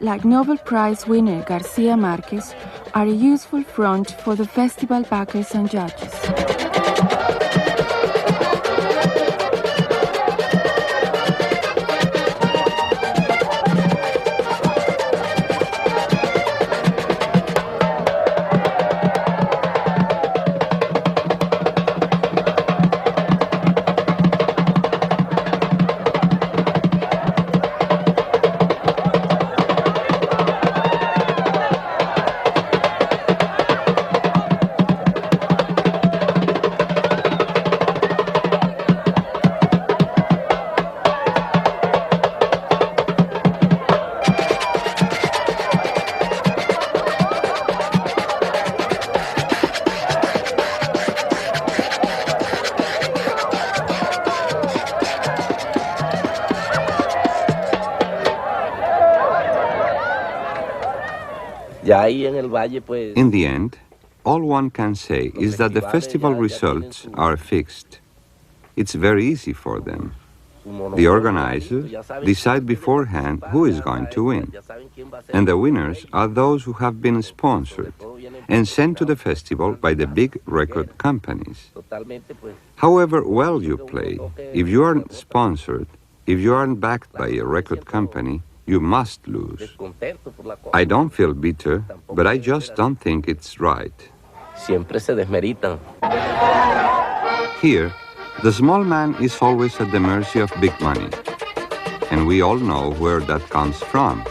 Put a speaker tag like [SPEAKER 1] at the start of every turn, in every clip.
[SPEAKER 1] like Nobel Prize winner Garcia Marquez, are a useful front for the festival backers and judges.
[SPEAKER 2] In the end, all one can say is that the festival results are fixed. It's very easy for them. The organizers decide beforehand who is going to win. And the winners are those who have been sponsored and sent to the festival by the big record companies. However well you play, if you aren't sponsored, if you aren't backed by a record company, you must lose. I don't feel bitter, but I just don't think it's right. Here, the small man is always at the mercy of big money. And we all know where that comes from.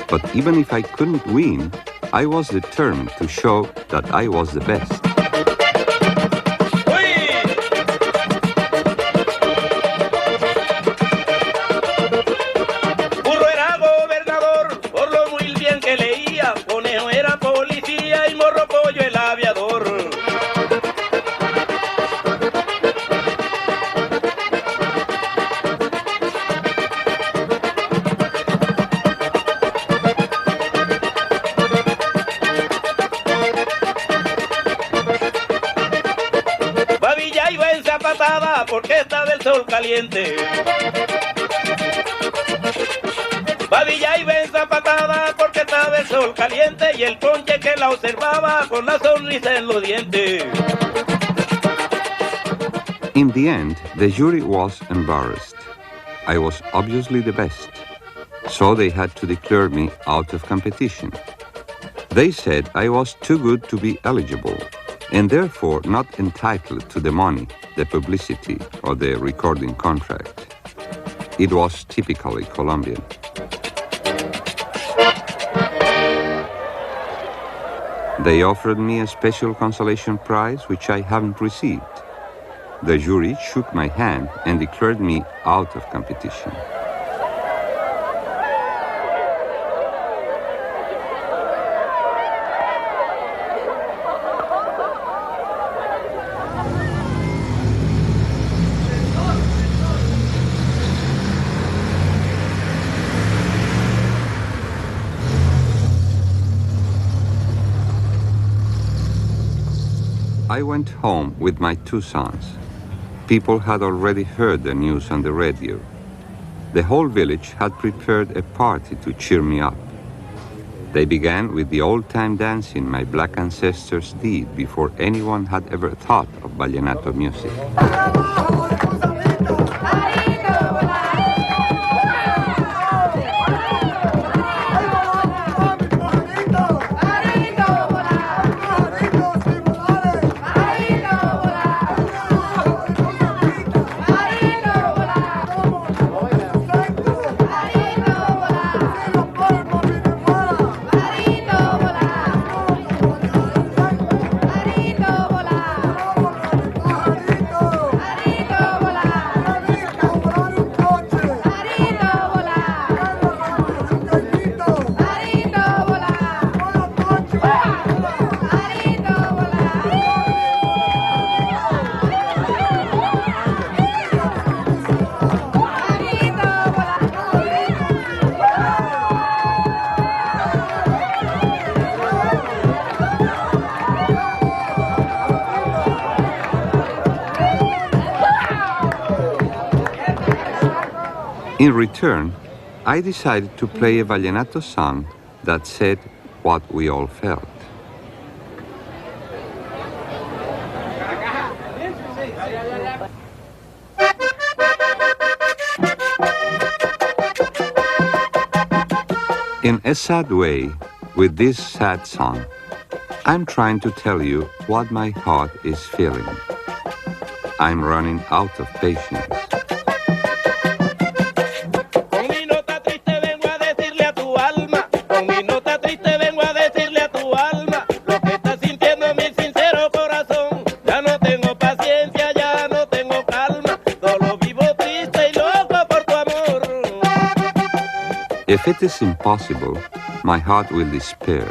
[SPEAKER 2] But even if I couldn't win, I was determined to show that I was the best.
[SPEAKER 3] Porque está del sol caliente. Babilla iba en zapatada porque estaba el sol caliente y el ponche que la observaba con la sonrisa en los dientes.
[SPEAKER 2] In the end, the jury was embarrassed. I was obviously the best, so they had to declare me out of competition. They said I was too good to be eligible, and therefore not entitled to the money, the publicity, or the recording contract. It was typically Colombian. They offered me a special consolation prize which I haven't received. The jury shook my hand and declared me out of competition. I went home with my two sons. People had already heard the news on the radio. The whole village had prepared a party to cheer me up. They began with the old-time dancing my black ancestors did before anyone had ever thought of Vallenato music. In return, I decided to play a Vallenato song that said what we all felt. In a sad way, with this sad song, I'm trying to tell you what my heart is feeling. I'm running out of patience.
[SPEAKER 3] Con mi nota triste vengo a decirle a tu alma, con mi nota triste vengo a decirle a tu alma, lo que está sintiendo mi sincero corazón. Ya no tengo paciencia, ya no tengo calma, solo vivo triste y loco por tu amor.
[SPEAKER 2] If it is impossible, my heart will despair,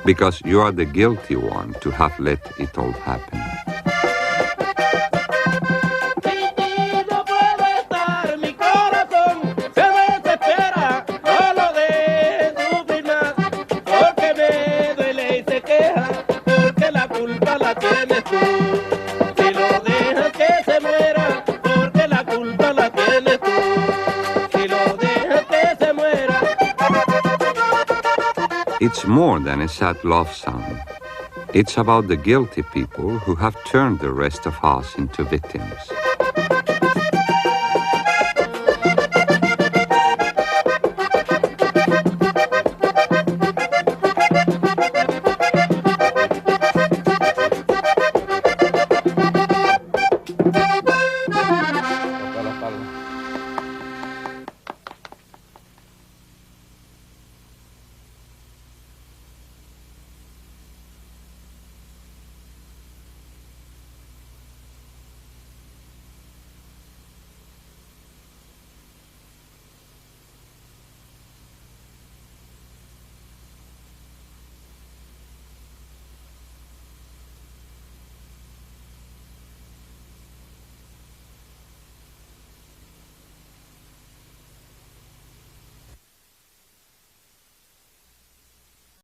[SPEAKER 2] because you are the guilty one to have let it all happen. It's more than a sad love song. It's about the guilty people who have turned the rest of us into victims.